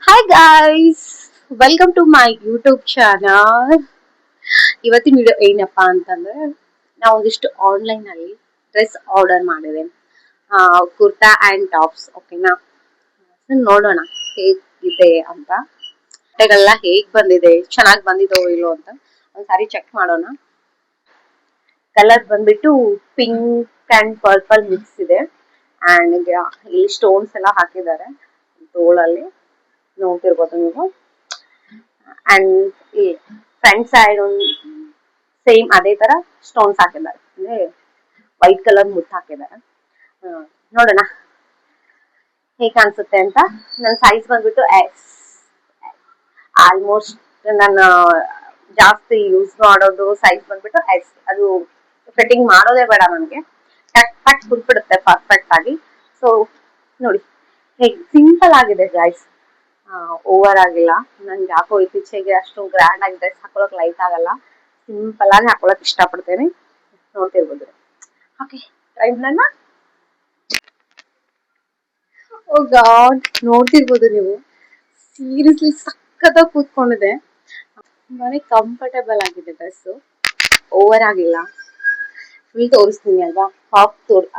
Hi guys, welcome to my YouTube channel. ಇವತ್ತಿನ video ಏನಪ್ಪಾ ಅಂತಂದ್ರೆ ನಾವು ಒಂದಿಷ್ಟು ಆನ್ಲೈನ್ ಅಲ್ಲಿ ಡ್ರೆಸ್ ಆರ್ಡರ್ ಮಾಡಿದೆ. ಕುರ್ತಾ ಅಂಡ್ ಟಾಪ್ಸ್ ಓಕೆನಾ. ನೋಡೋಣ ಹೇಗಿದೆ ಅಂತ, ಬಟ್ಟೆಗಳೆಲ್ಲ ಹೇಗ್ ಬಂದಿದೆ, ಚೆನ್ನಾಗಿ ಬಂದಿದೋ ಇಲ್ಲೋ ಅಂತ ಒಂದ್ಸಾರಿ ಚೆಕ್ ಮಾಡೋಣ. ಕಲರ್ ಬಂದ್ಬಿಟ್ಟು ಪಿಂಕ್ ಅಂಡ್ ಪರ್ಪಲ್ ಮಿಕ್ಸ್ ಇದೆ ಅಂಡ್ ಇಲ್ಲಿ ಸ್ಟೋನ್ಸ್ ಎಲ್ಲ ಹಾಕಿದ್ದಾರೆ ತೋಳಲ್ಲಿ, ನೋಡ್ತಿರ್ಬೋದು ನೀವು. ಅಂಡ್ ಈ ಫ್ರಂಟ್ ಸೈಡ್ ಸೇಮ್ ಅದೇ ತರ ಸ್ಟೋನ್ಸ್ ಹಾಕಿದ್ದಾರೆ, ಅಂದ್ರೆ ವೈಟ್ ಕಲರ್ ಮುತ್ತು ಹಾಕಿದ್ದಾರೆ. ನೋಡೋಣ ಹೇಗೆ ಕಾಣಿಸುತ್ತೆ ಅಂತ. ನನ್ನ ಸೈಜ್ ಬಂದ್ಬಿಟ್ಟು ಎಸ್. ಆಲ್ಮೋಸ್ಟ್ ನಾನು ಜಾಸ್ತಿ ಯೂಸ್ ಮಾಡೋದು ಸೈಜ್ ಬಂದ್ಬಿಟ್ಟು ಎಸ್. ಅದು ಫಿಟ್ಟಿಂಗ್ ಮಾಡೋದೇ ಬೇಡ ನನಗೆ, ಕಟ್ ಕಟ್ ಕುಟ್ಬಿಡುತ್ತೆ ಪರ್ಫೆಕ್ಟ್ ಆಗಿ. ಸೊ ನೋಡಿ ಹೇಗೆ ಸಿಂಪಲ್ ಆಗಿದೆ ಗೈಸ್, ಓವರ್ ಆಗಿಲ್ಲ. ನನ್ಗೆ ಯಾಕೋ ಇತ್ತೀಚೆಗೆ ಅಷ್ಟು ಗ್ರ್ಯಾಂಡ್ ಆಗಿ ಡ್ರೆಸ್ ಹಾಕೊಳಕ್ ಲೈಟ್ ಆಗಲ್ಲ, ಸಿಂಪಲ್ ಆಗಿ ಹಾಕೊಳಕ್ ಇಷ್ಟಪಡ್ತೇನೆ. ನೋಡ್ತಿರ್ಬೋದು. ಓಕೆ, ಟ್ರೈ ಮಾಡೋಣ. ಓ ಗಾಡ್, ನೋಡ್ತಿರ್ಬೋದು ನೀವು, ಸೀರಿಯಸ್ಲಿ ಸಖತ್ತಾಗಿ ಕೂತ್ಕೊಂಡಿದೆ. ತುಂಬಾನೇ ಕಂಫರ್ಟಬಲ್ ಆಗಿದೆ ಡ್ರೆಸ್, ಓವರ್ ಆಗಿಲ್ಲ. ಫುಲ್ ತೋರಿಸ್ತೀನಿ ಅಲ್ವಾ,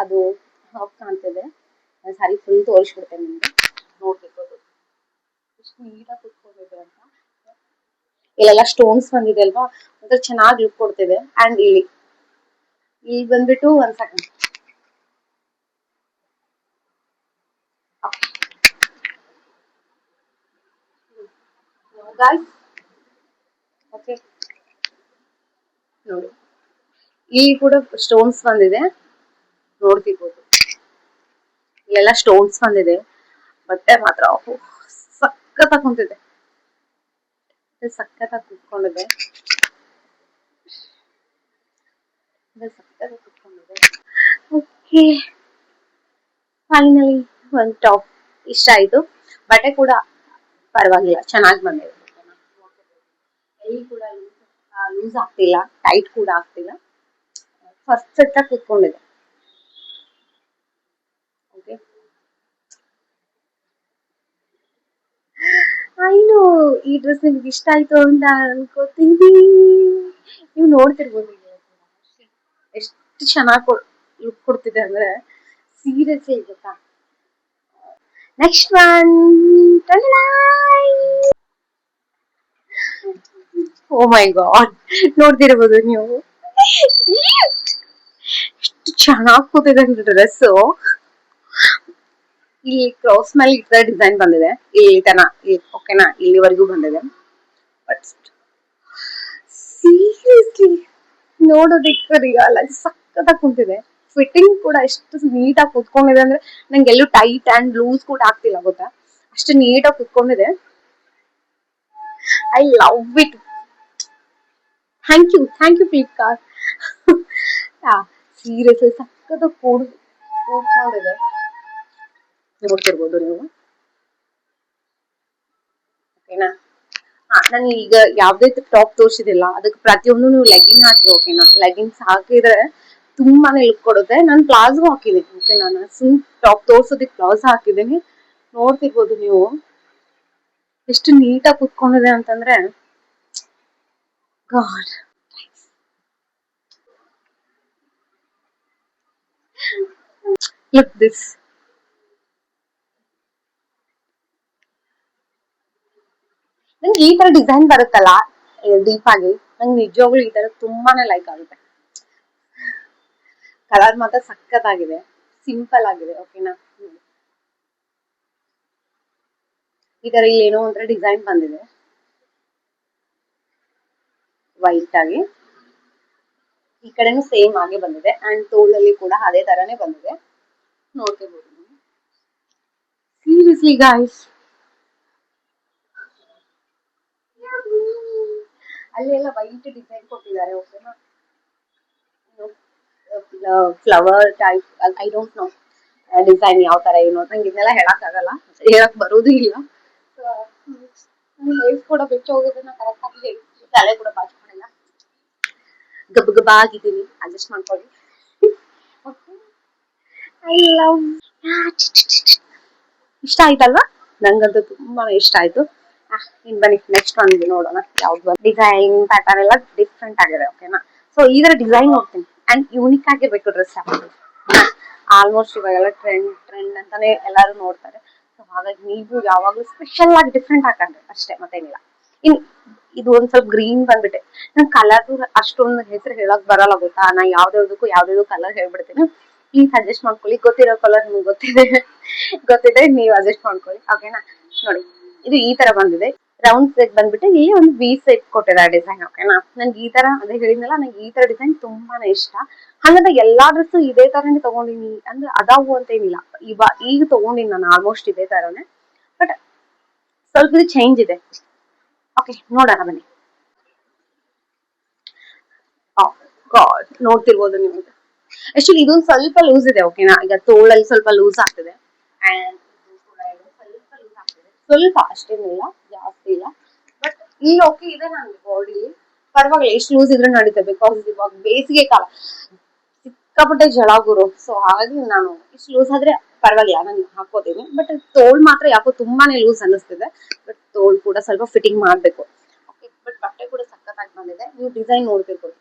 ಅದು ಹಾಫ್ ಕಾಣ್ತಿದೆ. ಸಾರಿ, ಫುಲ್ ತೋರಿಸ್ಬಿಡ್ತೇನೆ ನಿಮ್ಗೆ. ನೋಡ್ತಿರ್ಬೋದು ಎಷ್ಟು ನೀಟಾಗಿ ಕುತ್ಕೊಂಡಿದೆ ಅಂತ. ಇಲ್ಲೆಲ್ಲ ಸ್ಟೋನ್ಸ್ ಬಂದಿದೆ ಅಲ್ವಾ, ಒಂಥರ ಚೆನ್ನಾಗಿ ಲುಕ್ ಕೊಡ್ತಿದೆ. ಅಂಡ್ ಇಲ್ಲಿ ಬಂದ್ಬಿಟ್ಟು ಒಂದ್ ಸೆಕೆಂಡ್, ಓಕೆ ನೋಡಿ, ಇಲ್ಲಿ ಕೂಡ ಸ್ಟೋನ್ಸ್ ಬಂದಿದೆ, ನೋಡ್ತಿರ್ಬೋದು. ಇಲ್ಲೆಲ್ಲ ಸ್ಟೋನ್ಸ್ ಬಂದಿದೆ. ಬಟ್ಟೆ ಮಾತ್ರ ಸಖತ್ತಾಗಿ ಕುಂತಿದೆ, ಸಖತ್ತಾಗಿ ಕುತ್ಕೊಂಡಿದೆ, ಸಖತ್ತಾಗಿ ಕುತ್ಕೊಂಡಿದೆ. ಓಕೆ, ಫೈನಲಿ ಒಂದು ಟಾಪ್ ಇಷ್ಟ ಆಯ್ತು. ಬಟ್ಟೆ ಕೂಡ ಪರವಾಗಿಲ್ಲ, ಚೆನ್ನಾಗಿ ಬಂದಿದೆ. ಎಲ್ಲಿ ಕೂಡ ಲೂಸ್ ಆಗ್ತಿಲ್ಲ, ಟೈಟ್ ಕೂಡ ಆಗ್ತಿಲ್ಲ, ಫಸ್ಟ್ ಸೆಟ್ ಆಗಿ ಕುತ್ಕೊಂಡಿದೆ. ಓಕೆ, ಐನು ಈ ಡ್ರೆಸ್ ನಿಮ್ಗೆ ಇಷ್ಟ ಆಯ್ತು ಅಂತ ಅನ್ಕೋತೀನಿ. ನೀವು ನೋಡ್ತಿರ್ಬೋದು ಎಷ್ಟು ಚೆನ್ನಾಗಿ ಲುಕ್ ಕೊಡ್ತಿದೆ ಅಂದ್ರೆ, ಸೀರಿಯಸ್ಲಿ ಗೊತ್ತಾ. ನೆಕ್ಸ್ಟ್ ಒನ್, ಓ ಮೈ ಗಾಡ್, ನೋಡ್ತಿರ್ಬೋದು ನೀವು ಎಷ್ಟು ಚೆನ್ನಾಗಿ ಕೂತಿದೆ ಅಂದ್ರೆ ಡ್ರೆಸ್. ಇಲ್ಲಿ ಕ್ರಾಸ್ ಮೇಲೆ ಈ ತರ ಡಿಸೈನ್ ಬಂದಿದೆ, ಇಲ್ಲಿ ತನ ಓಕೆನಾ, ಇಲ್ಲಿವರೆಗೂ ಬಂದಿದೆ. ಬಟ್ ಸೀರಿಯಸ್ಲಿ ನೋಡೋದಕ್ಕೆ ರಿಯಲ್ ಆಗಿ ಸಖತ್ತಾಗಿ ಕುಂತಿದೆ. ಫಿಟ್ಟಿಂಗ್ ಕೂಡ ಎಷ್ಟು ನೀಟಾಗಿ ಕುತ್ಕೊಂಡಿದೆ ಅಂದ್ರೆ, ನಂಗೆ ಎಲ್ಲೂ ಟೈಟ್ ಅಂಡ್ ಲೂಸ್ ಕೂಡ ಆಗ್ತಿಲ್ಲ ಗೊತ್ತಾ, ಅಷ್ಟು ನೀಟಾಗಿ ಕುತ್ಕೊಂಡಿದೆ. I love it. Thank you Flipkart. Seriously ಸಖತ್ತಾಗಿ ಕೂತ್ಕೊಂಡಿದೆ, ನೋಡ್ತಿರ್ಬೋದು ನೀವು. ಓಕೆನಾ, ನಾನು ಈಗ ಯಾವ್ದೇ ಟಾಪ್ ತೋರಿಸಿದಿಲ್ಲ, ಅದಕ್ಕೆ ಪ್ರತಿಯೊಂದು ನೀವು ಲೆಗಿನ್ ಹಾಕಿ. ಓಕೆನಾ, ಲೆಗಿನ್ಸ್ ಹಾಕಿದ್ರೆ ತುಂಬಾನೇ ಲುಕ್ ಕೊಡುತ್ತೆ. ನಾನು ಪ್ಲಾಜೋ ಹಾಕಿದ್ದೀನಿ. ಓಕೆನಾ, ನಾನು ಟಾಪ್ ತೋರ್ಸೋದಕ್ಕೆ ಪ್ಲಾಜೋ ಹಾಕಿದ್ದೀನಿ. ನೋಡ್ತಿರ್ಬೋದು ನೀವು ಎಷ್ಟು ನೀಟಾಗಿ ಕುತ್ಕೊಂಡಿದೆ ಅಂತಂದ್ರೆ, ಗಾಡ್. Look this. ನಂಗೆ ಈ ತರ ಡಿಸೈನ್ ಬರುತ್ತಲ್ಲ ಡೀಪ್ ಆಗಿ, ನಂಗೆ ನಿಜವಾಗ್ಲೂ ಈ ತರ ತುಂಬಾನೇ ಲೈಕ್ ಆಗುತ್ತೆ. ಕಲರ್ ಮಾತ್ರ ಸಖತ್ತಾಗಿದೆ, ಸಿಂಪಲ್ ಆಗಿದೆ. ಓಕೆನಾ, ಈ ತರ ಇಲ್ಲಿ ಏನೋ ಒಂಥರ ಡಿಸೈನ್ ಬಂದಿದೆ ವೈಟ್ ಆಗಿ. ಈ ಕಡೆನೂ ಸೇಮ್ ಆಗಿ ಬಂದಿದೆ ಅಂಡ್ ತೋಳಲ್ಲಿ ಕೂಡ ಅದೇ ತರಾನೇ ಬಂದಿದೆ, ನೋಡ್ತಿರ್ಬೋದು. ಸೀರಿಯಸ್ಲಿ ಗಾಯ್ಸ್, ಅಲ್ಲಿ ಎಲ್ಲ ವೈಟ್ ಡಿಸೈನ್ ಕೊಟ್ಟಿದ್ದಾರೆ. ಓಕೆನಾ, flower type, I don't know design ಯಾವ ತರ ಏನು, ನಂಗೆ ಇದನ್ನೆಲ್ಲ ಹೇಳಕ್ ಆಗಲ್ಲ, ಹೇಳಕ್ ಬರೋದು ಇಲ್ಲ. ಹೇರ್ಸ್ ಕೂಡ ಬೆಚ್ಚ ಹೋಗೋದನ್ನ ಕರೆಕ್ಟ್ ಆಗಿ, ತಲೆ ಕೂಡ ಬಾಚ್ಕೊಂಡಿಲ್ಲ, ಗಬ ಗಬ ಆಗಿದ್ದೀನಿ, ಅಡ್ಜಸ್ಟ್ ಮಾಡ್ಕೊಳ್ಳಿ. I love. ಇಷ್ಟ ಆಯ್ತಲ್ವಾ? ನಂಗಂತೂ ತುಂಬಾನೇ ಇಷ್ಟ ಆಯ್ತು. ಇನ್ ಬನ್ನಿ ನೆಕ್ಸ್ಟ್ ಒಂದು ನೋಡೋಣ ಯಾವ್ದು ಡಿಸೈನ್ ಪ್ಯಾಟರ್ನ್ ಎಲ್ಲ ಡಿಫ್ರೆಂಟ್ ಆಗಿದೆ ಓಕೆನಾ. ಸೊ ಈ ತರ ಡಿಸೈನ್ ನೋಡ್ತೀನಿ ಅಂಡ್ ಯೂನಿಕ್ ಆಗಿರ್ಬೇಕು ಡ್ರೆಸ್ ಆಲ್ಮೋಸ್ಟ್ ಇವಾಗೆಲ್ಲ ಟ್ರೆಂಡ್ ಟ್ರೆಂಡ್ ಅಂತಾನೆ ಎಲ್ಲಾರು ನೋಡ್ತಾರೆ. ಸೊ ಹಾಗಾಗಿ ನೀವು ಯಾವಾಗ್ಲೂ ಸ್ಪೆಷಲ್ ಆಗಿ ಡಿಫ್ರೆಂಟ್ ಹಾಕೊಂಡ್ರೆ ಅಷ್ಟೇ ಮತ್ತೇನಿಲ್ಲ. ಇನ್ ಇದು ಒಂದ್ ಸ್ವಲ್ಪ ಗ್ರೀನ್ ಬಂದ್ಬಿಟ್ಟೆ. ನನ್ ಕಲರ್ ಅಷ್ಟೊಂದು ಹೆಸರು ಹೇಳಕ್ ಬರಲ್ಲ ಗೊತ್ತಾ. ನಾ ಯಾವ್ದಾವ್ದಕ್ಕೂ ಯಾವ್ದಾವ್ದು ಕಲರ್ ಹೇಳ್ಬಿಡ್ತೀನಿ. ಪ್ಲೀಸ್ ಅಡ್ಜಸ್ಟ್ ಮಾಡ್ಕೊಳ್ಳಿ. ಗೊತ್ತಿರೋ ಕಲರ್ ನಿಮ್ಗೆ ಗೊತ್ತಿದೆ ನೀವು ಅಡ್ಜಸ್ಟ್ ಮಾಡ್ಕೊಳ್ಳಿ ಓಕೆನಾ. ನೋಡಿ ಇದು ಈ ತರ ಬಂದಿದೆ. ರೌಂಡ್ ಸೆಟ್ ಬಂದ್ಬಿಟ್ಟು ಇಲ್ಲಿ ಒಂದು ವಿ ಸೆಟ್ ಕೊಟ್ಟಿದ್ದಾರೆ ಡಿಸೈನ್ ಓಕೆನಾ. ನಂಗೆ ಈ ತರ ಅದೇ ಹೇಳಿದ್ನಲ್ಲ, ನಂಗೆ ಈ ತರ ಡಿಸೈನ್ ತುಂಬಾನೇ ಇಷ್ಟ. ಹಂಗಂದ್ರೆ ಎಲ್ಲಾ ಡ್ರೆಸ್ ಇದೇ ತರನೇ ತಗೊಂಡಿನಿ ಅಂದ್ರೆ ಅದಾವು ಅಂತ ಏನಿಲ್ಲ. ಈಗ ತಗೊಂಡಿನಿ ನಾನು ಆಲ್ಮೋಸ್ಟ್ ಇದೇ ತರನೇ, ಬಟ್ ಸ್ವಲ್ಪ ಇದು ಚೇಂಜ್ ಇದೆ. ಓಕೆ ನೋಡೋಣ ಬನ್ನಿ. ಗಾಡ್ ನೋಡ್ತಿರ್ಬೋದು ನೀವು. ಆಕ್ಚುಲಿ ಇದೊಂದು ಸ್ವಲ್ಪ ಲೂಸ್ ಇದೆ ಓಕೆನಾ. ಈಗ ತೋಳಲ್ಲಿ ಸ್ವಲ್ಪ ಲೂಸ್ ಆಗ್ತಿದೆ ಅಂಡ್ ಸ್ವಲ್ಪ ಲೂಸ್ ಆಗ್ತಿದೆ, ಸ್ವಲ್ಪ ಅಷ್ಟೇನಿಲ್ಲ, ಜಾಸ್ತಿ ಇಲ್ಲ. ಬಟ್ ಇಲ್ಲಿ ಓಕೆ ಇದೆ ನನಗೆ ಬಾಡಿ ಪರವಾಗಿಲ್ಲ. ಎಷ್ಟು ಲೂಸ್ ಇದ್ರೆ ನಡೀತದೆ ಬಿಕಾಸ್ ಇವಾಗ ಬೇಸಿಗೆ ಕಾಲ ಸಿಕ್ಕಾಪಟ್ಟೆ ಜಳ ಗುರು. ಸೊ ಹಾಗಾಗಿ ನಾನು ಇಷ್ಟು ಲೂಸ್ ಆದ್ರೆ ಪರವಾಗಿಲ್ಲ ನಾನು ಹಾಕೋತೀನಿ. ಬಟ್ ತೋಳ್ ಮಾತ್ರ ಯಾಕೋ ತುಂಬಾನೇ ಲೂಸ್ ಅನ್ನಿಸ್ತಿದೆ. ಬಟ್ ತೋಳ್ ಕೂಡ ಸ್ವಲ್ಪ ಫಿಟ್ಟಿಂಗ್ ಮಾಡ್ಬೇಕು. ಬಟ್ ಬಟ್ಟೆ ಕೂಡ ಸಖತ್ತಾಗಿ ಬಂದಿದೆ. ನೀವು ಡಿಸೈನ್ ನೋಡ್ತಿರ್ಬೋದು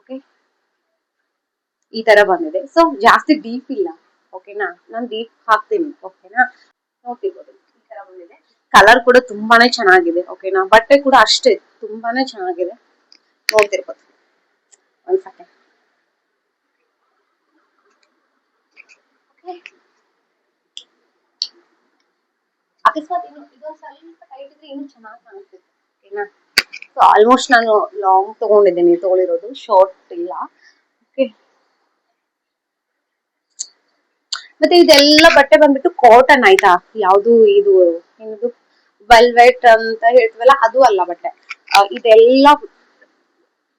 ಓಕೆ. ಈ ತರ ಬಂದಿದೆ. ಸೊ ಜಾಸ್ತಿ ಡೀಪ್ ಇಲ್ಲ ಓಕೆನಾ. ನಾನು ಡೀಪ್ ಹಾಕ್ತೀನಿ ಓಕೆನಾ. ನೋಡ್ತಿರ್ಬೋದು ಈ ತರ ಬಂದಿದೆ. ಕಲರ್ ಕೂಡ ತುಂಬಾನೇ ಚೆನ್ನಾಗಿದೆ ಓಕೆನಾ. ಬಟ್ಟೆ ಕೂಡ ಅಷ್ಟೇ ತುಂಬಾನೇ ಚೆನ್ನಾಗಿದೆ. ನೋಡ್ತಿರ್ಬೋದು ಒಂದ್ ಸೆಕೆಂಡ್. ಅಕಸ್ಮಾತ್ ಇದೊಂದು ಸ್ವಲ್ಪ ಟೈಟ್ ಇದ್ರೆ ಇನ್ನೂ ಚೆನ್ನಾಗಿ ಕಾಣಿಸ್ತಿತ್ತು ಓಕೆನಾ. ಸೊ ಆಲ್ಮೋಸ್ಟ್ ನಾನು ಲಾಂಗ್ ತಗೊಂಡಿದ್ದೀನಿ, ತಗೊಳಿರೋದು ಶಾರ್ಟ್ ಇಲ್ಲ ಓಕೆ. ಮತ್ತೆ ಇದೆಲ್ಲ ಬಟ್ಟೆ ಬಂದ್ಬಿಟ್ಟು ಕಾಟನ್ ಆಯ್ತಾ. ಯಾವ್ದು ಇದು ಏನದು ವೆಲ್ವೆಟ್ ಅಂತ ಹೇಳ್ತೀವಲ್ಲ ಅದು ಅಲ್ಲ ಬಟ್ಟೆ. ಇದೆಲ್ಲ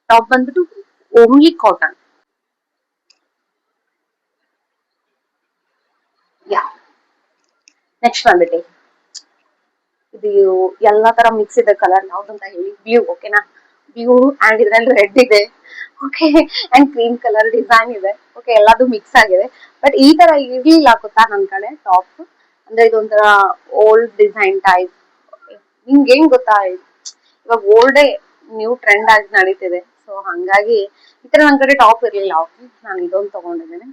ಟಾಪ್ ಬಂದ್ಬಿಟ್ಟು ಓನ್ಲಿ ಕಾಟನ್. ಯಾ ನೆಕ್ಸ್ಟ್ ಬಂದ್ಬಿಟ್ಟು ಇದು ಎಲ್ಲಾ ತರ ಮಿಕ್ಸ್ ಇದೆ. ಕಲರ್ ಯಾವ್ದಂತ ಹೇಳಿ ಬ್ಲೂ ಓಕೆನಾ. ಬ್ಲೂ ಅಂಡ್ ಇದ್ರಲ್ಲಿ ರೆಡ್ ಇದೆ okay and cream colour design ಇದೆ ಓಕೆ. ಎಲ್ಲದು ಮಿಕ್ಸ್ ಆಗಿದೆ. ಬಟ್ ಈ ತರ ಇರ್ಲಿಲ್ಲ ಗೊತ್ತಾ ನನ್ ಕಡೆ ಟಾಪ್. ಅಂದ್ರೆ ಇದೊಂಥರ ಓಲ್ಡ್ ಡಿಸೈನ್ ಟೈಪ್. ನಿಮ್ಗೆ ಏನ್ ಗೊತ್ತಾ, ಇವಾಗ ಓಲ್ಡೇ ನ್ಯೂ ಟ್ರೆಂಡ್ ಆಗಿ ನಡೀತಿದೆ. ಸೊ ಹಂಗಾಗಿ ಈ ತರ ನನ್ ಕಡೆ ಟಾಪ್ ಇರ್ಲಿಲ್ಲ ಓಕೆ. ನಾನು ಇದೊಂದು ತಗೊಂಡಿದ್ದೇನೆ.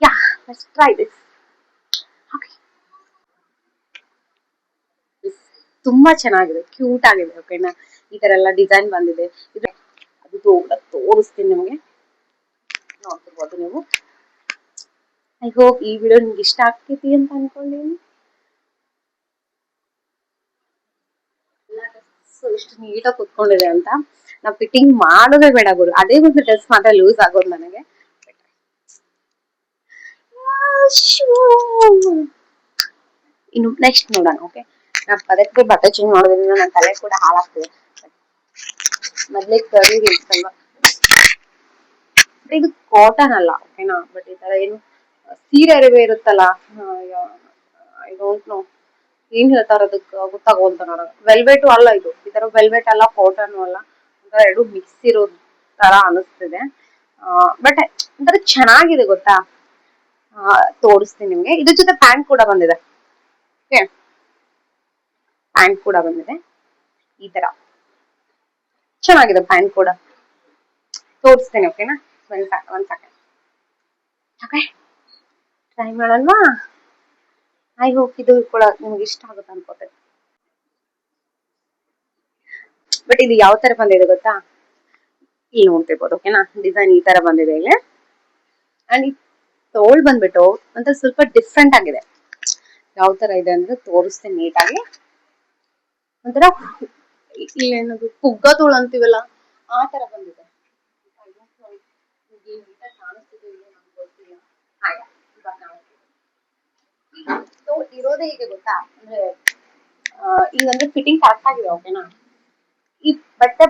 Yeah let's try this okay. ತುಂಬಾ ಚೆನ್ನಾಗಿದೆ, ಕ್ಯೂಟ್ ಆಗಿದೆ ಓಕೆನಾ. ಈ ತರ ಎಲ್ಲ ಡಿಸೈನ್ ಬಂದಿದೆ. ಇದು ಅದು ತೋರಿಸ್ತೀನಿ ನಿಮಗೆ, ನೋಡ್ತಿರ್ಬೋದು ನೀವು. ಐ ಹೋಪ್ ಈ ವಿಡಿಯೋ ನಿಮ್ಗೆ ಇಷ್ಟ ಆಗ್ತೈತಿ ಅಂತ ಅನ್ಕೊಂಡಿನಿ. ಸೊ ಇಷ್ಟು ನೀಟಾಗಿ ಕುತ್ಕೊಂಡಿದೆ ಅಂತ ನಾವು ಫಿಟ್ಟಿಂಗ್ ಮಾಡೋದೇ ಬೇಡ ಗುರು. ಅದೇ ಒಂದು ಡ್ರೆಸ್ ಮಾತ್ರ ಲೂಸ್ ಆಗೋದು ನನಗೆ. ಇನ್ನು ನೆಕ್ಸ್ಟ್ ನೋಡೋಣ ಓಕೆ. ನಾ ಪದಕ್ಕೆ ಬಟ್ಟೆ ಚೇಂಜ್ ಮಾಡೋದ್ರಿಂದ ನನ್ನ ತಲೆ ಕೂಡ ಹಾಳಾಗ್ತಿದೆ. ಮೊದ್ಲೇ ಕರಿ ಇರ್ತಲ್ವಾ. ಇದು ಕಾಟನ್ ಅಲ್ಲ ಓಕೆನಾ. ಬಟ್ ಈ ತರ ಏನು ಸೀರೆ ಅರಿವೆ ಇರುತ್ತಲ್ಲ, ಐ ಡೋಂಟ್ ನೋ ಏನ್ ಹೇಳ್ತಾರ ಅದಕ್ಕೆ ಗೊತ್ತಾಗೋಲ್ತ ನನಗೆ. ವೆಲ್ವೆಟ್ ಅಲ್ಲ ಇದು. ಈ ತರ ವೆಲ್ವೆಟ್ ಅಲ್ಲ, ಕಾಟನ್ ಅಲ್ಲ, ಒಂಥರ ಎರಡು ಮಿಕ್ಸ್ ಇರೋ ತರ ಅನಿಸ್ತಿದೆ. ಬಟ್ ಒಂಥರ ಚೆನ್ನಾಗಿದೆ ಗೊತ್ತಾ. ತೋರಿಸ್ತೀನಿ ನಿಮ್ಗೆ. ಇದ್ರ ಜೊತೆ ಪ್ಯಾಂಟ್ ಕೂಡ ಬಂದಿದೆ ಓಕೆ. ಪ್ಯಾಂಟ್ ಕೂಡ ಬಂದಿದೆ ಈ ತರ ಚೆನ್ನಾಗಿದೆ. ಪ್ಯಾಂಟ್ ಕೂಡ ತೋರಿಸ್ತೇನೆ ಓಕೆನಾ. ಒಂದ್ ಸೆಕೆಂಡ್ ಓಕೆ. ಟ್ರೈ ಮಾಡಲ್ವಾ. ಐ ಹೋಪ್ ಇದು ಕೂಡ ನಿಮ್ಗೆ ಇಷ್ಟ ಆಗುತ್ತೆ ಅನ್ಕೋತೇನೆ. ಬಟ್ ಇದು ಯಾವ ತರ ಬಂದಿದೆ ಗೊತ್ತಾ, ಇಲ್ಲಿ ನೋಡ್ತಿರ್ಬೋದು ಓಕೆನಾ. ಡಿಸೈನ್ ಈ ತರ ಬಂದಿದೆ ಇಲ್ಲಿ. ಅಂಡ್ ತೋಳ್ ಬಂದ್ಬಿಟ್ಟು ಒಂಥರ ಸ್ವಲ್ಪ ಡಿಫ್ರೆಂಟ್ ಆಗಿದೆ. ಯಾವ ತರ ಇದೆ ಅಂದ್ರೆ ತೋರಿಸ್ತೇನೆ ನೀಟಾಗಿ. ಒಂಥರ ಇಲ್ಲೇನದು ಪುಗ್ಗ ತೋಳು ಅಂತೀವಲ್ಲ ಆ ತರ ಬಂದಿದೆ. ಇರೋದೇ ಹೀಗೆ ಗೊತ್ತಾ. ಅಂದ್ರೆ ಹಿಂಗಂದ್ರೆ ಫಿಟ್ಟಿಂಗ್ ಕರೆಕ್ಟ್ ಆಗಿದೆ ಓಕೆನಾ. ಈ ಬಟ್ಟೆ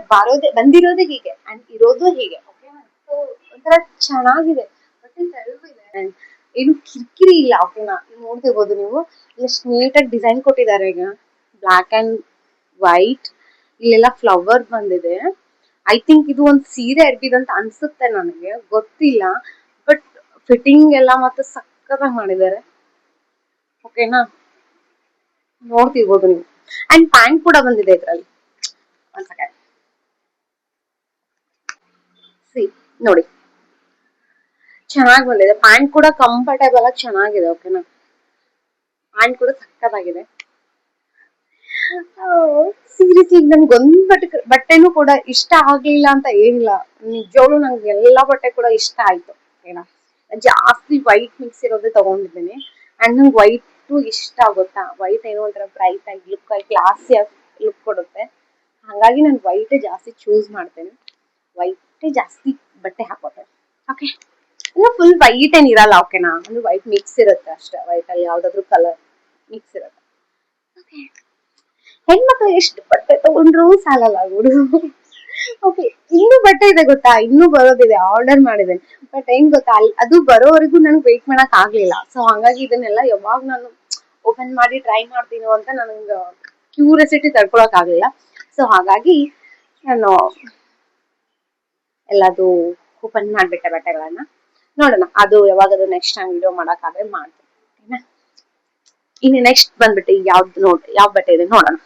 ಬಂದಿರೋದೇ ಹೀಗೆ ಅಂಡ್ ಇರೋದು ಹೀಗೆ ಓಕೆನಾ. ಸೊ ಒಂಥರ ಚೆನ್ನಾಗಿದೆ. ಬಟ್ಟೆ ತೆಳುವಿದೆ, ಏನು ಕಿರಿಕಿರಿ ಇಲ್ಲ ಓಕೆನಾ. ನೋಡ್ತಿರ್ಬೋದು ನೀವು ಎಷ್ಟು ನೀಟಾಗಿ ಡಿಸೈನ್ ಕೊಟ್ಟಿದ್ದಾರೆ. ಈಗ ಬ್ಲಾಕ್ ಅಂಡ್ ವೈಟ್ ಇಲ್ಲೆಲ್ಲ ಫ್ಲವರ್ ಬಂದಿದೆ. ಐ ಥಿಂಕ್ ಇದು ಒಂದು ಸೀರೆ ಅರ್ಬಿದಂತ ಅನ್ಸುತ್ತೆ ನನಗೆ, ಗೊತ್ತಿಲ್ಲ. ಬಟ್ ಫಿಟ್ಟಿಂಗ್ ಎಲ್ಲ ಮತ್ತೆ ಸಕ್ಕತ್ತಾಗಿ ಮಾಡಿದ್ದಾರೆ ಓಕೆನಾ, ನೋಡ್ತಿರ್ಬೋದು ನೀವು. ಅಂಡ್ ಪ್ಯಾಂಟ್ ಕೂಡ ಬಂದಿದೆ ಇದ್ರಲ್ಲಿ. ಒಂದ್ ಸೆಕೆಂಡ್ ಸಿ, ನೋಡಿ ಚೆನ್ನಾಗಿ ಬಂದಿದೆ. ಪ್ಯಾಂಟ್ ಕೂಡ ಕಂಫರ್ಟೇಬಲ್ ಆಗಿ ಚೆನ್ನಾಗಿದೆ. ಓಕೆನಾ, ಪ್ಯಾಂಟ್ ಕೂಡ ಸಕ್ಕತ್ತಾಗಿದೆ. ಸೀರಿಯಸ್ಲಿ ನನ್ಗೆ ಒಂದ್ ಬಟ್ಟೆನೂ ಕೂಡ ಇಷ್ಟ ಆಗ್ಲಿಲ್ಲ ಅಂತ ಏನಿಲ್ಲ. ನಿಜವಾಗ್ಲೂ ನಂಗೆ ಎಲ್ಲಾ ಬಟ್ಟೆ ಕೂಡ ಇಷ್ಟ ಆಯ್ತು. ಓಕೆನಾ, ಜಾಸ್ತಿ ವೈಟ್ ಮಿಕ್ಸ್ ಇರೋದೇ ತಗೊಂಡಿದ್ದೀನಿ. ಅಂಡ್ ನಂಗೆ ವೈಟ್ ಇಷ್ಟ ಆಗುತ್ತಾ. ವೈಟ್ ಏನೋ ಒಂಥರ ಬ್ರೈಟ್ ಆಗಿ ಲುಕ್ ಆಗಿ ಕ್ಲಾಸಿ ಆಗಿ ಲುಕ್ ಕೊಡುತ್ತೆ. ಹಾಗಾಗಿ ನಾನು ವೈಟ್ ಜಾಸ್ತಿ ಚೂಸ್ ಮಾಡ್ತೇನೆ. ವೈಟ್ ಜಾಸ್ತಿ ಬಟ್ಟೆ ಹಾಕೋತೆ. ಓಕೆ, ಇನ್ನು ಫುಲ್ ವೈಟ್ ಏನ್ ಇರಲ್ಲ. ಓಕೆನಾ, ಒಂದು ವೈಟ್ ಮಿಕ್ಸ್ ಇರುತ್ತೆ ಅಷ್ಟೇ. ವೈಟ್ ಅಲ್ಲಿ ಯಾವ್ದಾದ್ರು ಕಲರ್ ಮಿಕ್ಸ್ ಇರುತ್ತೆ. ಓಕೆ, ಹೆಣ್ಮಕ್ಳು ಎಷ್ಟು ಬಟ್ಟೆ ತಗೊಂಡ್ರು ಸಾಲಲ್ಲ ಗುರು. ಓಕೆ, ಇನ್ನೂ ಬಟ್ಟೆ ಇದೆ ಗೊತ್ತಾ, ಇನ್ನೂ ಬರೋದಿದೆ. ಆರ್ಡರ್ ಮಾಡಿದ್ದೇನೆ. ಬಟ್ ಏನ್ ಗೊತ್ತಾ, ಅದು ಬರೋವರೆಗೂ ನನ್ಗೆ ವೇಟ್ ಮಾಡಕ್ ಆಗ್ಲಿಲ್ಲ. ಸೊ ಹಂಗಾಗಿ ಇದನ್ನೆಲ್ಲ ಯಾವಾಗ ನಾನು ಓಪನ್ ಮಾಡಿ ಟ್ರೈ ಮಾಡ್ತೀನೋ ಅಂತ ನನಗೆ ಕ್ಯೂರಿಯಾಸಿಟಿ ತಡ್ಕೊಳಕ್ ಆಗ್ಲಿಲ್ಲ. ಸೊ ಹಾಗಾಗಿ ನಾನು ಎಲ್ಲದು ಓಪನ್ ಮಾಡ್ಬಿಟ್ಟೆ ಬಟ್ಟೆಗಳನ್ನ. ನೋಡೋಣ, ಅದು ಯಾವಾಗಾದ್ರೂ ನೆಕ್ಸ್ಟ್ ಟೈಮ್ ವಿಡಿಯೋ ಮಾಡಕ್ಕಾದ್ರೆ ಮಾಡ್ತೀನಿ. ಇನ್ನು ನೆಕ್ಸ್ಟ್ ಬಂದ್ಬಿಟ್ಟು ಯಾವ ಬಟ್ಟೆ ಇದೆ ನೋಡೋಣ.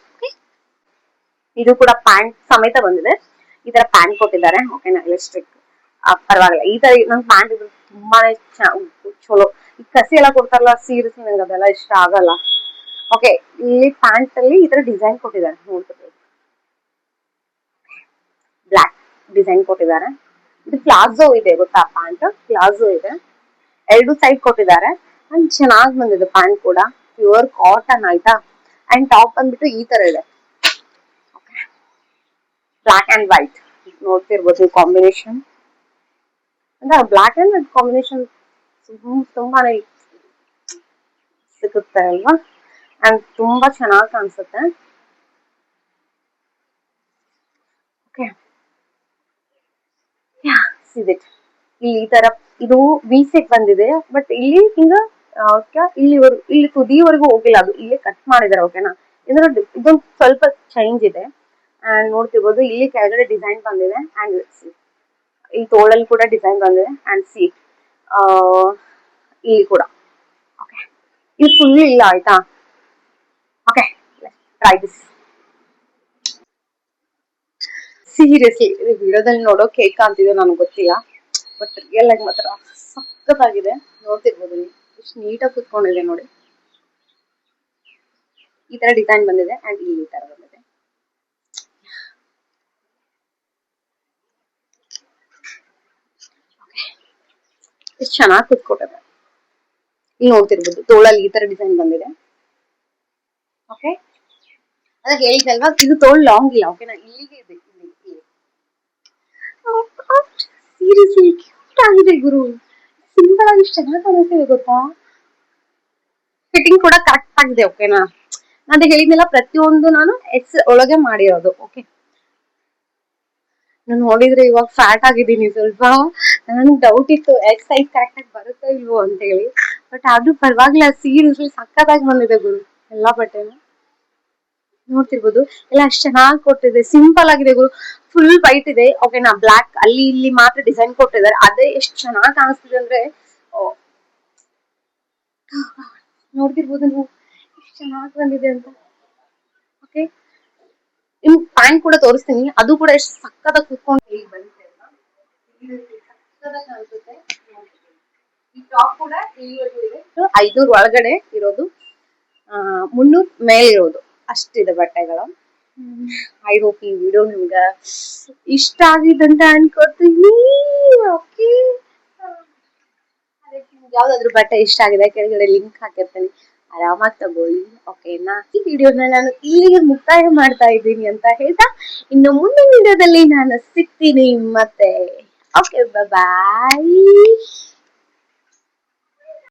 ಇದು ಕೂಡ ಪ್ಯಾಂಟ್ ಸಮೇತ ಬಂದಿದೆ. ಈ ತರ ಪ್ಯಾಂಟ್ ಕೊಟ್ಟಿದ್ದಾರೆ. ಓಕೆನಾ, ಎಲೆಕ್ಟ್ರಿಕ್ ಪರವಾಗಿಲ್ಲ. ಈ ತರ ನಂಗೆ ಪ್ಯಾಂಟ್ ಇದ್ರೆ ತುಂಬಾನೇ ಚಲೋ. ಈ ಕಸಿ ಎಲ್ಲ ಕೊಡ್ತಾರಲ್ಲ, ಸೀರಿಯಸ್ ನಂಗೆ ಅದೆಲ್ಲ ಇಷ್ಟ ಆಗಲ್ಲ. ಓಕೆ, ಇಲ್ಲಿ ಪ್ಯಾಂಟ್ ಅಲ್ಲಿ ಈ ತರ ಡಿಸೈನ್ ಕೊಟ್ಟಿದ್ದಾರೆ. ನೋಡ್ತಿರ್ಬೋದು, ಬ್ಲಾಕ್ ಡಿಸೈನ್ ಕೊಟ್ಟಿದ್ದಾರೆ. ಇದು ಪ್ಲಾಜೋ ಇದೆ ಗೊತ್ತಾ, ಪ್ಯಾಂಟ್ ಪ್ಲಾಜೋ ಇದೆ. ಎರಡು ಸೈಡ್ ಕೊಟ್ಟಿದ್ದಾರೆ. ಅಂಡ್ ಚೆನ್ನಾಗಿ ಬಂದಿದೆ ಪ್ಯಾಂಟ್ ಕೂಡ. ಪ್ಯೂರ್ ಕಾಟನ್ ಆಯ್ತಾ. ಅಂಡ್ ಟಾಪ್ ಬಂದ್ಬಿಟ್ಟು ಈ ತರ ಇದೆ, ಬ್ಲಾಕ್ ಅಂಡ್ ವೈಟ್. ನೋಡ್ತಿರ್ಬೋದು ಕಾಂಬಿನೇಷನ್. ಅಂದ್ರೆ ಬ್ಲಾಕ್ ಅಂಡ್ ವೈಟ್ ಕಾಂಬಿನೇಷನ್ ತುಂಬಾನೇ ಸಿಗುತ್ತೆ ಅಲ್ವಾ. ಅಂಡ್ ತುಂಬಾ ಚೆನ್ನಾಗಿ ಕಾಣಿಸುತ್ತೆ. ಓಕೆ, ಇಲ್ಲಿ ಈ ತರ ಇದು ವಿ-ಸೆಟ್ ಬಂದಿದೆ. ಬಟ್ ಇಲ್ಲಿ ಹಿಂಗ ಇಲ್ಲಿ ತುದಿವರೆಗೂ ಹೋಗಿಲ್ಲ. ಅದು ಇಲ್ಲಿ ಕಟ್ ಮಾಡಿದಾರೆ. ಓಕೆನಾ, ಇದೊಂದು ಸ್ವಲ್ಪ ಚೇಂಜ್ ಇದೆ. ಅಂಡ್ ನೋಡ್ತಿರ್ಬೋದು ಇಲ್ಲಿ ಕೆಳಗಡೆ ಡಿಸೈನ್ ಬಂದಿದೆ. ಅಂಡ್ ಈ ತೋಳಲ್ಲಿ ಕೂಡ ಡಿಸೈನ್ ಬಂದಿದೆ. ಅಂಡ್ ಸಿ ಇಲ್ಲಿ ಕೂಡ. ಓಕೆ, ಇದು ಫುಲ್ ಇಲ್ಲ ಆಯ್ತಾ. Okay, try this. ಸೀರಿಯಸ್ಲಿ ಇದು ವಿಡಿಯೋದಲ್ಲಿ ನೋಡೋ ಕೇಕ್ ಅಂತಿದೆ ನನಗೆ ಗೊತ್ತಿಲ್ಲ. ಬಟ್ ರಿಯಲ್ ಆಗಿ ಮಾತ್ರ ಸಕ್ಕತ್ತಾಗಿದೆ. ನೋಡ್ತಿರ್ಬೋದು ನೀವು ಎಷ್ಟು ನೀಟಾಗಿ ಕುತ್ಕೊಂಡಿದೆ ನೋಡಿ. ಈ ತರ ಡಿಸೈನ್ ಬಂದಿದೆ. ಅಂಡ್ ಈ ತರ ಬಂದಿದೆ. ಎಷ್ಟು ಚೆನ್ನಾಗಿ ಕುತ್ಕೊಟ್ಟಿದೆ. ಇಲ್ಲಿ ನೋಡ್ತಿರ್ಬೋದು ತೋಳಲ್ಲಿ ಈ ತರ ಡಿಸೈನ್ ಬಂದಿದೆ. ಓಕೆ, ಅದ ಹೇಳಿದಲ್ವಾ, ಇದು ತೋಳ್ ಲಾಂಗ್ ಇಲ್ಲ. ಓಕೆನಾ, ಇಲ್ಲಿಗೆ ಇದೆ. ಸೀರಿಯಸ್ಲಿ ಕ್ಯೂಟ್ ಆಗಿದೆ ಗುರು. ಸಿಂಪಲ್ ಆಗಿ ಇಷ್ಟು ಚೆನ್ನಾಗಿ ಕಾಣಿಸ್ತಿದೆ ಗೊತ್ತಾ. ಫಿಟ್ಟಿಂಗ್ ಕೂಡ ಕರೆಕ್ಟ್ ಆಗಿದೆ. ಓಕೆನಾ, ನಾನು ಹೇಳಿದ್ನೆಲ್ಲ ಪ್ರತಿಯೊಂದು ನಾನು ಎಕ್ಸ್ ಒಳಗೆ ಮಾಡಿರೋದು. ಓಕೆ, ನಾನು ನೋಡಿದ್ರೆ ಇವಾಗ ಫ್ಯಾಟ್ ಆಗಿದ್ದೀನಿ ಸ್ವಲ್ಪ. ನನ್ಗೆ ಡೌಟ್ ಇತ್ತು ಎಕ್ಸ್ ಸೈಜ್ ಕರೆಕ್ಟ್ ಆಗಿ ಬರುತ್ತೋ ಇಲ್ವೋ ಅಂತ ಹೇಳಿ. ಬಟ್ ಆದ್ರೂ ಪರವಾಗಿಲ್ಲ. ಸೀರಿಯಸ್ಲಿ ಸಕ್ಕತ್ತಾಗಿ ಬಂದಿದೆ ಗುರು ಎಲ್ಲಾ ಬಟ್ಟೆನು. ನೋಡ್ತಿರ್ಬೋದು ಎಲ್ಲ ಅಷ್ಟು ಚೆನ್ನಾಗಿ ಕೊಟ್ಟಿದೆ. ಸಿಂಪಲ್ ಆಗಿದೆ ಗುರು. ಫುಲ್ ವೈಟ್ ಇದೆ. ಓಕೆನಾ, ಬ್ಲಾಕ್ ಅಲ್ಲಿ ಇಲ್ಲಿ ಮಾತ್ರ ಡಿಸೈನ್ ಕೊಟ್ಟಿದ್ದಾರೆ. ಅದೇ ಎಷ್ಟು ಚೆನ್ನಾಗಿ ಕಾಣಿಸ್ತಿದೆ ಅಂದ್ರೆ ನೋಡ್ತಿರ್ಬೋದು ನೀವು ಎಷ್ಟು ಚೆನ್ನಾಗಿ ಬಂದಿದೆ ಅಂತ. ಓಕೆ, ನಿಮ್ ಪ್ಯಾಂಟ್ ಕೂಡ ತೋರಿಸ್ತೀನಿ. ಅದು ಕೂಡ ಎಷ್ಟು ಸಕ್ಕತ್ತಾಗಿ ಕುತ್ಕೊಂಡು ಬಂದಿದೆ ಅನ್ಸುತ್ತೆ. ಈ ಟಾಪ್ ಕೂಡ ಇಲ್ಲಿವರೆಗೂ ಇದೆ. 500 ಒಳಗಡೆ ಇರೋದು, 300 ಮೇಲೆ ಇರೋದು ಅಷ್ಟಿದೆ ಬಟ್ಟೆಗಳು. ಐ ಹೋಪ್ ಈ ವಿಡಿಯೋ ನಿಮ್ಗೆ ಇಷ್ಟ ಆಗಿದೆ ಅಂತ ಅನ್ಕೋತೀನಿ. ಓಕೆ, ಯಾವ್ದಾದ್ರು ಬಟ್ಟೆ ಇಷ್ಟ ಆಗಿದೆ ಕೆಳಗಡೆ ಲಿಂಕ್ ಹಾಕಿರ್ತೀನಿ, ಆರಾಮಾಗಿ ತಗೊಳ್ಳಿ. ಓಕೆನಾ, ಈ ವಿಡಿಯೋನ ನಾನು ಇಲ್ಲಿಗೆ ಮುಕ್ತಾಯ ಮಾಡ್ತಾ ಇದ್ದೀನಿ ಅಂತ ಹೇಳ್ತಾ ಇನ್ನು ಮುಂದಿನ ವಿಡಿಯೋದಲ್ಲಿ ನಾನು ಸಿಗ್ತೀನಿ ಮತ್ತೆ. ಓಕೆ, ಬಾಯ್.